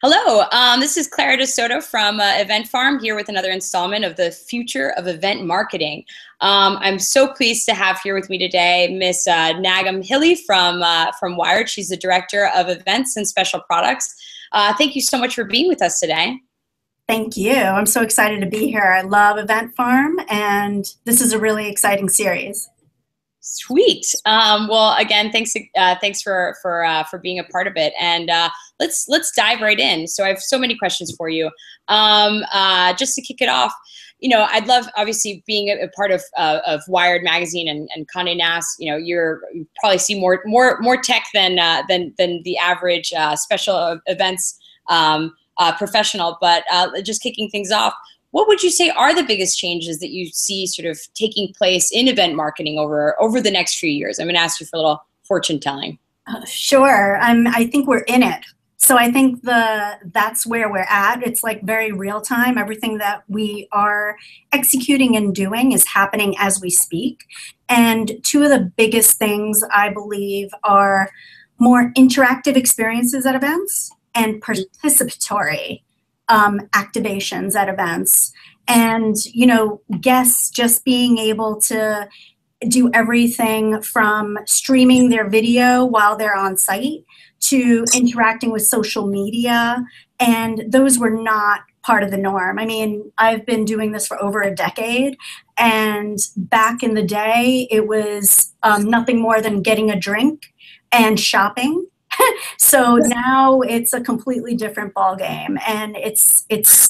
Hello, this is Clara DeSoto from Event Farm here with another installment of the Future of Event Marketing. I'm so pleased to have here with me today Miss Nagham Hilly from Wired. She's the Director of Events and Special Products. Thank you so much for being with us today. Thank you. I'm so excited to be here. I love Event Farm, and this is a really exciting series. Sweet. Well, again, thanks for being a part of it, and let's dive right in. So I have so many questions for you. Just to kick it off, I'd love, obviously, being a part of Wired magazine and Condé Nast. You probably see more tech than the average special events professional. But just kicking things off, what would you say are the biggest changes that you see sort of taking place in event marketing over the next few years? I'm going to ask you for a little fortune telling. Sure. I think we're in it. So I think that's where we're at. It's like very real time. Everything that we are executing and doing is happening as we speak. And two of the biggest things I believe are more interactive experiences at events and participatory activations at events. And, guests just being able to do everything from streaming their video while they're on site to interacting with social media. And those were not part of the norm. I mean, I've been doing this for over a decade. And back in the day, it was nothing more than getting a drink and shopping. So now it's a completely different ball game, and it's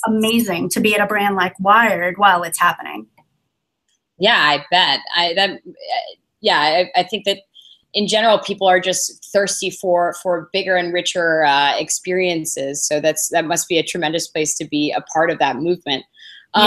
amazing to be at a brand like Wired while it's happening. Yeah, I bet. I think that in general, people are just thirsty for bigger and richer experiences. So that must be a tremendous place to be a part of that movement. You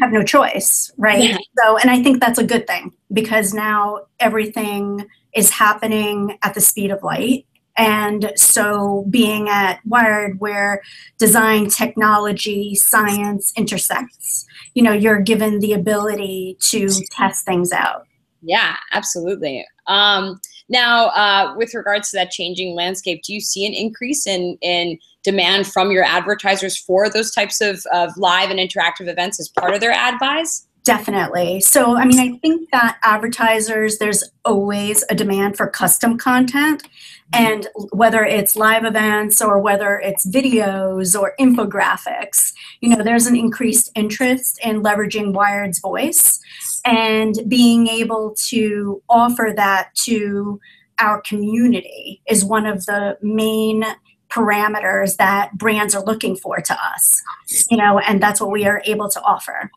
have no choice, right? Yeah. So, and I think that's a good thing, because now everything is happening at the speed of light. And so being at Wired, where design, technology, science intersects, you're given the ability to test things out. Yeah, absolutely. Now, with regards to that changing landscape, do you see an increase in demand from your advertisers for those types of live and interactive events as part of their ad buys? Definitely. So, I mean, I think that advertisers, there's always a demand for custom content. And whether it's live events or whether it's videos or infographics, there's an increased interest in leveraging Wired's voice and being able to offer that to our community is one of the main parameters that brands are looking for to us, and that's what we are able to offer.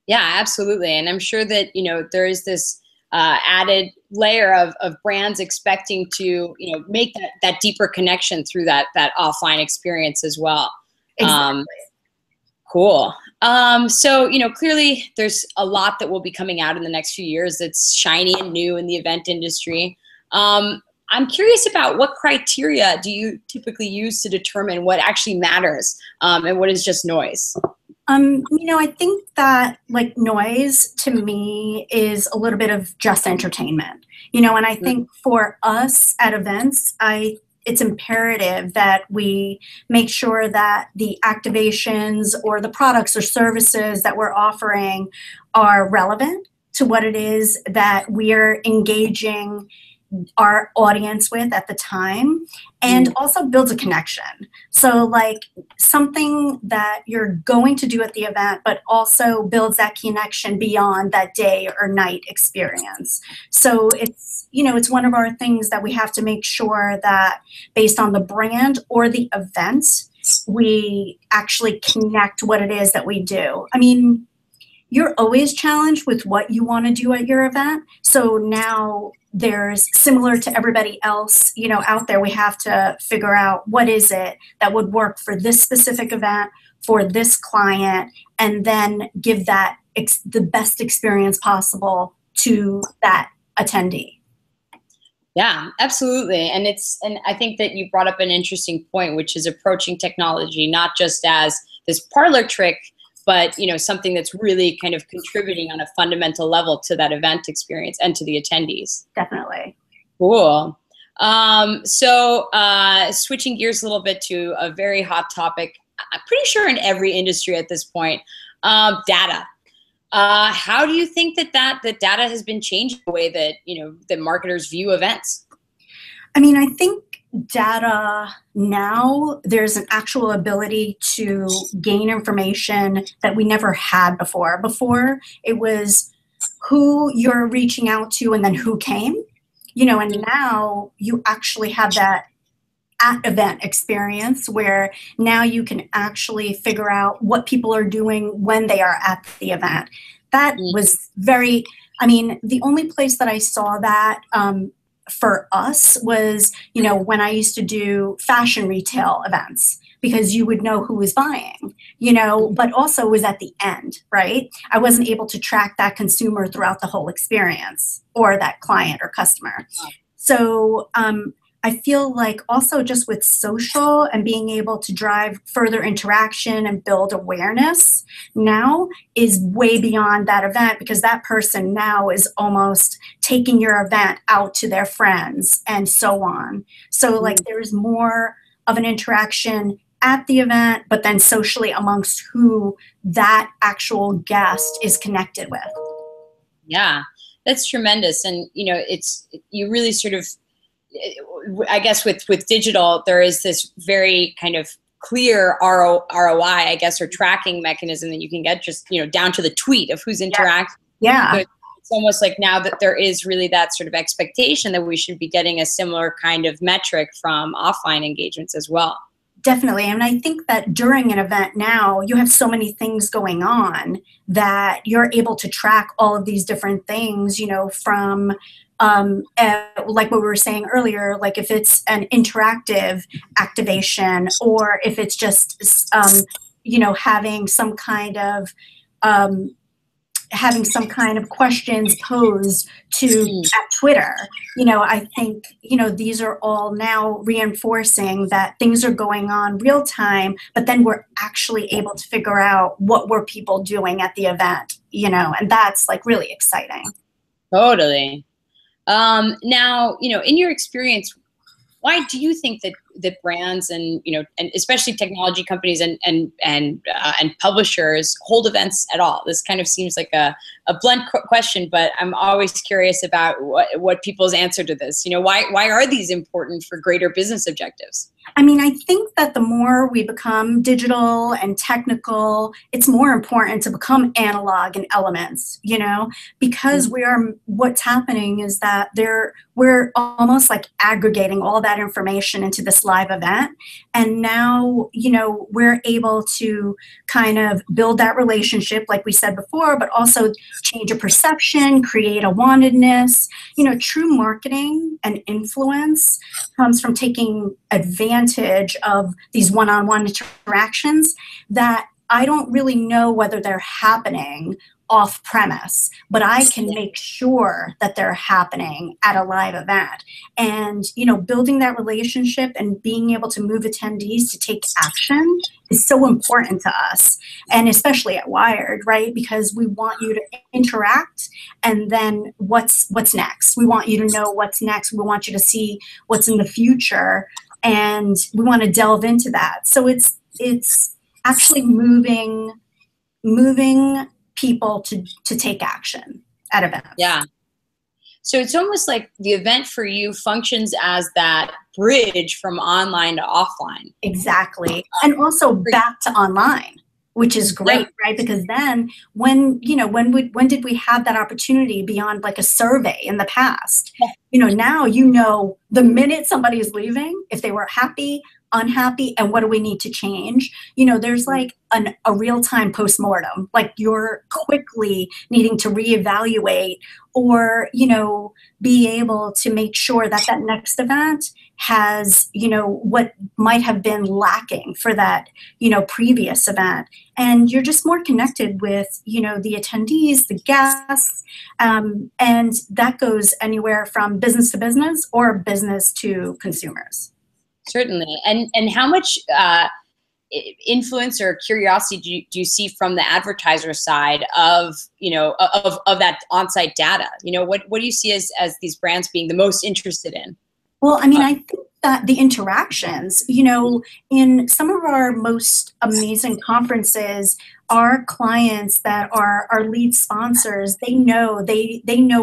Yeah, absolutely. And I'm sure that, there is this added layer of brands expecting to, make that deeper connection through that offline experience as well. Exactly. Cool. So, clearly there's a lot that will be coming out in the next few years that's shiny and new in the event industry. I'm curious about what criteria do you typically use to determine what actually matters and what is just noise? I think that like noise to me is a little bit of just entertainment, and I think for us at events, it's imperative that we make sure that the activations or the products or services that we're offering are relevant to what it is that we're engaging our audience with at the time, and also builds a connection. So like something that you're going to do at the event, but also builds that connection beyond that day or night experience. So it's one of our things that we have to make sure that based on the brand or the event, we actually connect what it is that we do. I mean, you're always challenged with what you want to do at your event. So now there's, similar to everybody else, out there, we have to figure out what is it that would work for this specific event, for this client, and then give that the best experience possible to that attendee. Yeah, absolutely. And I think that you brought up an interesting point, which is approaching technology, not just as this parlor trick, but something that's really kind of contributing on a fundamental level to that event experience and to the attendees. Definitely. Cool. Switching gears a little bit to a very hot topic, I'm pretty sure in every industry at this point, data. How do you think that the data has been changing the way that, that marketers view events? I mean, I think data now, there's an actual ability to gain information that we never had before. Before, it was who you're reaching out to and then who came, and now you actually have that at event experience where now you can actually figure out what people are doing when they are at the event. That was very, I mean, the only place that I saw that for us was, when I used to do fashion retail events, because you would know who was buying, but also was at the end, right? I wasn't able to track that consumer throughout the whole experience or that client or customer. So I feel like also just with social and being able to drive further interaction and build awareness now is way beyond that event, because that person now is almost taking your event out to their friends and so on. So like there's more of an interaction at the event, but then socially amongst who that actual guest is connected with. Yeah, that's tremendous. And, you really sort of, I guess with digital, there is this very kind of clear ROI, I guess, or tracking mechanism that you can get just, down to the tweet of who's interacting. Yeah. So it's almost like now that there is really that sort of expectation that we should be getting a similar kind of metric from offline engagements as well. Definitely. And I think that during an event now, you have so many things going on that you're able to track all of these different things, from like what we were saying earlier, like if it's an interactive activation or if it's just, having some kind of questions posed to at Twitter. I think, these are all now reinforcing that things are going on real time, but then we're actually able to figure out what were people doing at the event, and that's like really exciting. Totally. Now, in your experience, why do you think that brands and and especially technology companies and publishers hold events at all? This kind of seems like a blunt question, but I'm always curious about what people's answer to this. Why are these important for greater business objectives? I mean, I think that the more we become digital and technical, it's more important to become analog in elements, because what's happening is that we're almost like aggregating all that information into this live event. And now, we're able to kind of build that relationship, like we said before, but also change a perception, create a wantedness. True marketing and influence comes from taking advantage of these one-on-one interactions that I don't really know whether they're happening off premise, but I can make sure that they're happening at a live event. And, building that relationship and being able to move attendees to take action is so important to us. And especially at Wired, right? Because we want you to interact, and then what's next? We want you to know what's next. We want you to see what's in the future, and we want to delve into that. So it's actually moving people to take action at events. Yeah. So it's almost like the event for you functions as that bridge from online to offline. Exactly. And also back to online, which is great, right? Because then when did we have that opportunity beyond like a survey in the past? Now the minute somebody is leaving, if they were happy, unhappy, and what do we need to change? There's like a real-time postmortem, like you're quickly needing to reevaluate or, be able to make sure that that next event has, what might have been lacking for that, previous event. And you're just more connected with, the attendees, the guests, and that goes anywhere from business to business or business to consumers. Certainly. And how much influence or curiosity do you see from the advertiser side of that on-site data? What do you see as these brands being the most interested in? Well, I mean, I think that the interactions, in some of our most amazing conferences, our clients that are our lead sponsors, they know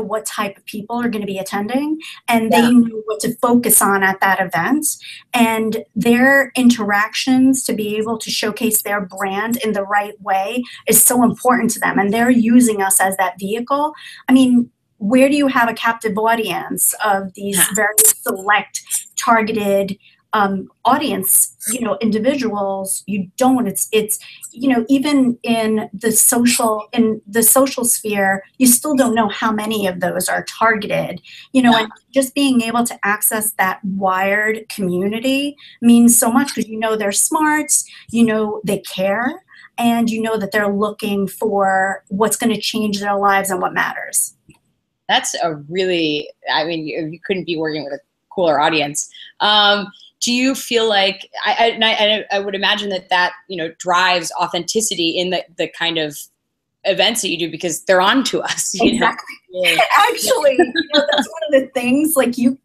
what type of people are going to be attending, and Yeah. they know what to focus on at that event. And their interactions to be able to showcase their brand in the right way is so important to them. And they're using us as that vehicle. I mean, where do you have a captive audience of these very select targeted audience, individuals? You don't. It's even in the social sphere, you still don't know how many of those are targeted. Yeah. And just being able to access that wired community means so much, because they're smart, they care, and that they're looking for what's going to change their lives and what matters. That's a really, I mean, you couldn't be working with a cooler audience. Do you feel like, I would imagine that drives authenticity in the kind of events that you do, because they're on to us, Exactly. Yeah. Actually, that's one of the things, like, you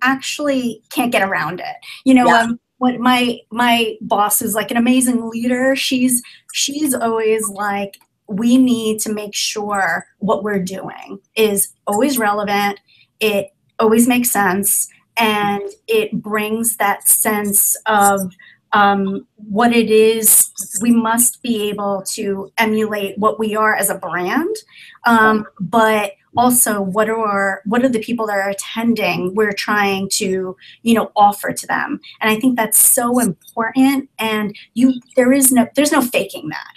actually can't get around it. Yeah. What my boss is, like, an amazing leader. She's always like, we need to make sure what we're doing is always relevant. It always makes sense, and it brings that sense of what it is. We must be able to emulate what we are as a brand, but also what are the people that are attending we're trying to offer to them. And I think that's so important, and there's no faking that.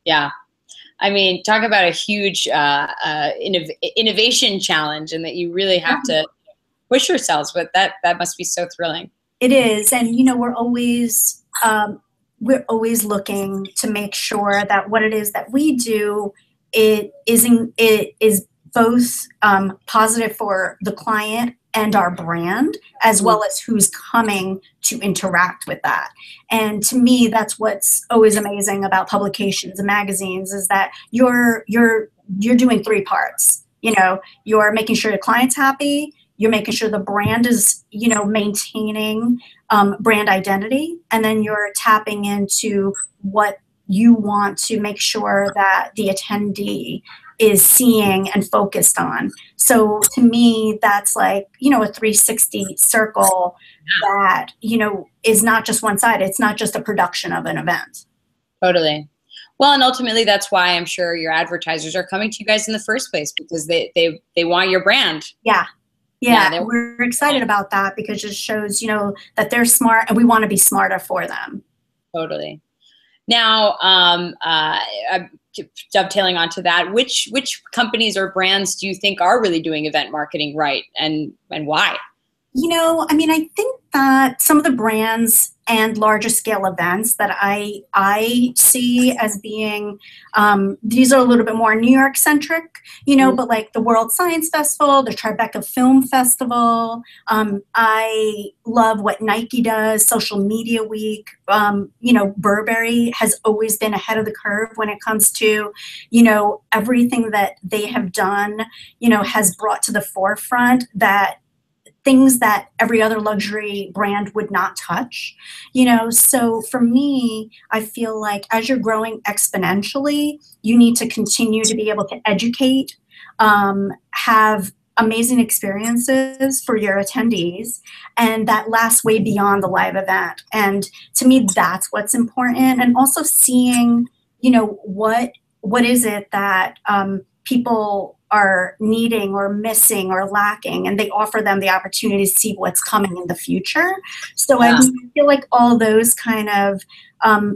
Yeah. I mean, talk about a huge innovation challenge, and that you really have to push yourselves. But that must be so thrilling. It is, and we're always looking to make sure that what it is that we do, it is both positive for the client and our brand, as well as who's coming to interact with that. And to me, that's what's always amazing about publications and magazines, is that you're doing three parts. You're making sure your client's happy, you're making sure the brand is maintaining brand identity, and then you're tapping into what you want to make sure that the attendee is seeing and focused on. So to me, that's like, a 360 circle that, is not just one side. It's not just a production of an event. Totally. Well, and ultimately, that's why I'm sure your advertisers are coming to you guys in the first place, because they want your brand. Yeah, we're excited about that, because it shows, that they're smart, and we want to be smarter for them. Totally. Now, dovetailing onto that, which companies or brands do you think are really doing event marketing right, and why? I mean, I think that some of the brands and larger scale events that I see as being, these are a little bit more New York centric, but like the World Science Festival, the Tribeca Film Festival. I love what Nike does, Social Media Week. Burberry has always been ahead of the curve when it comes to, everything that they have done, has brought to the forefront that things that every other luxury brand would not touch. So for me, I feel like as you're growing exponentially, you need to continue to be able to educate, have amazing experiences for your attendees, and that lasts way beyond the live event. And to me, that's what's important. And also seeing, what is it that people are needing or missing or lacking, and they offer them the opportunity to see what's coming in the future. So I feel like all those kind of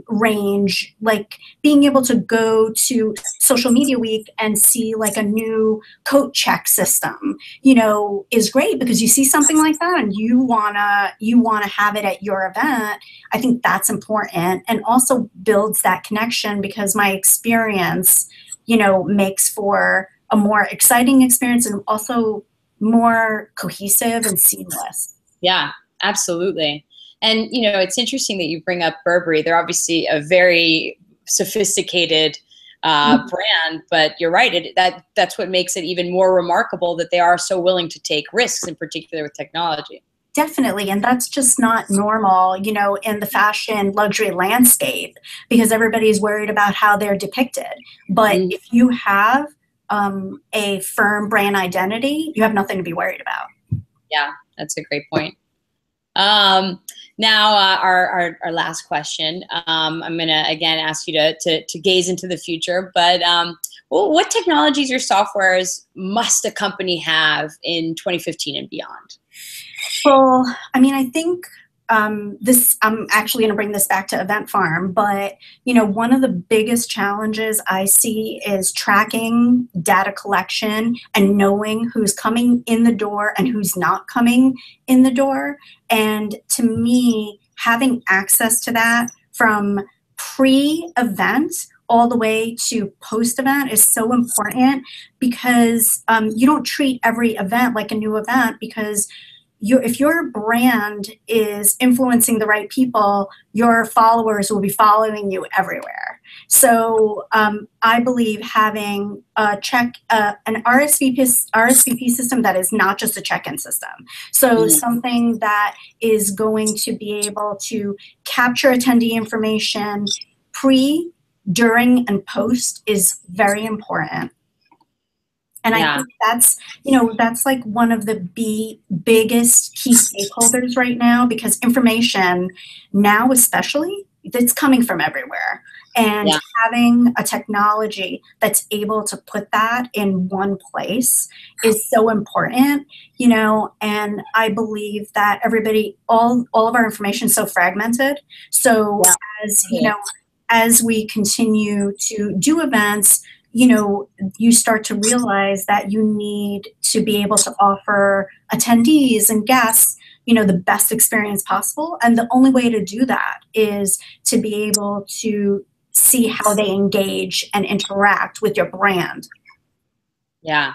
range, like being able to go to Social Media Week and see like a new coat check system, is great, because you see something like that and you wanna have it at your event. I think that's important, and also builds that connection, because my experience, makes for a more exciting experience, and also more cohesive and seamless. Yeah, absolutely. And, it's interesting that you bring up Burberry. They're obviously a very sophisticated brand. But you're right. That's what makes it even more remarkable that they are so willing to take risks, in particular with technology. Definitely. And that's just not normal, in the fashion luxury landscape, because everybody's worried about how they're depicted. But if you have a firm brand identity, you have nothing to be worried about. Yeah, that's a great point. Now, our last question. I'm going to again ask you to gaze into the future. But what technologies or softwares must a company have in 2015 and beyond? Well, I mean, I think I'm actually going to bring this back to Event Farm, but one of the biggest challenges I see is tracking data collection and knowing who's coming in the door and who's not coming in the door. And to me, having access to that from pre-event all the way to post-event is so important, because you don't treat every event like a new event, because if your brand is influencing the right people, your followers will be following you everywhere. So I believe having an RSVP system that is not just a check-in system. So something that is going to be able to capture attendee information pre, during, and post is very important. And I think that's like one of the biggest key stakeholders right now, because information now, especially, it's coming from everywhere. And having a technology that's able to put that in one place is so important, and I believe that all of our information is so fragmented. So as we continue to do events, you start to realize that you need to be able to offer attendees and guests, the best experience possible. And the only way to do that is to be able to see how they engage and interact with your brand. Yeah.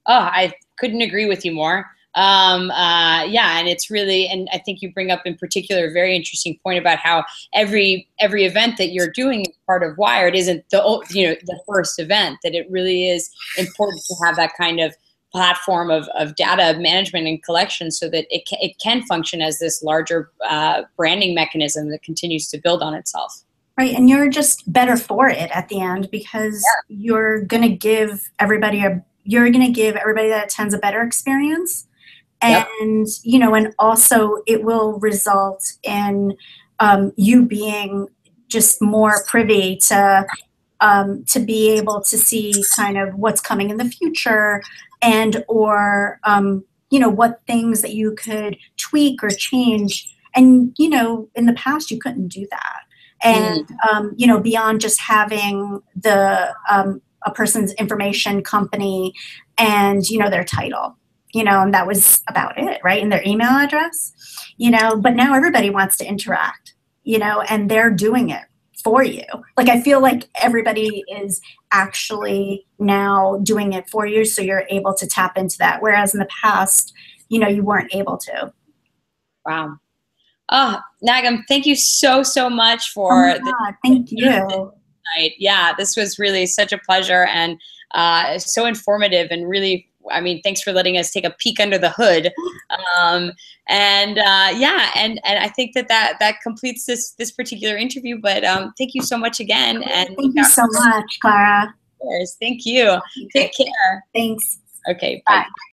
Oh, I couldn't agree with you more. And it's really, and I think you bring up in particular a very interesting point about how every event that you're doing as part of Wired isn't the first event, that it really is important to have that kind of platform of data management and collection, so that it can function as this larger branding mechanism that continues to build on itself. Right, and you're just better for it at the end, because you're going to give everybody that attends a better experience. And, and also it will result in you being just more privy to be able to see kind of what's coming in the future, and or what things that you could tweak or change. And in the past you couldn't do that. And beyond just having a person's information company and their title, and that was about it, right? And their email address, but now everybody wants to interact, and they're doing it for you. Like, I feel like everybody is actually now doing it for you, so you're able to tap into that. Whereas in the past, you weren't able to. Wow. Oh, Nagham, thank you so much for thank you. Yeah, this was really such a pleasure, and so informative, and really, I mean, thanks for letting us take a peek under the hood. And I think that completes this particular interview. But thank you so much again. And thank you so much, Clara. Of course. Thank you. Take care. Thanks. Okay. Bye.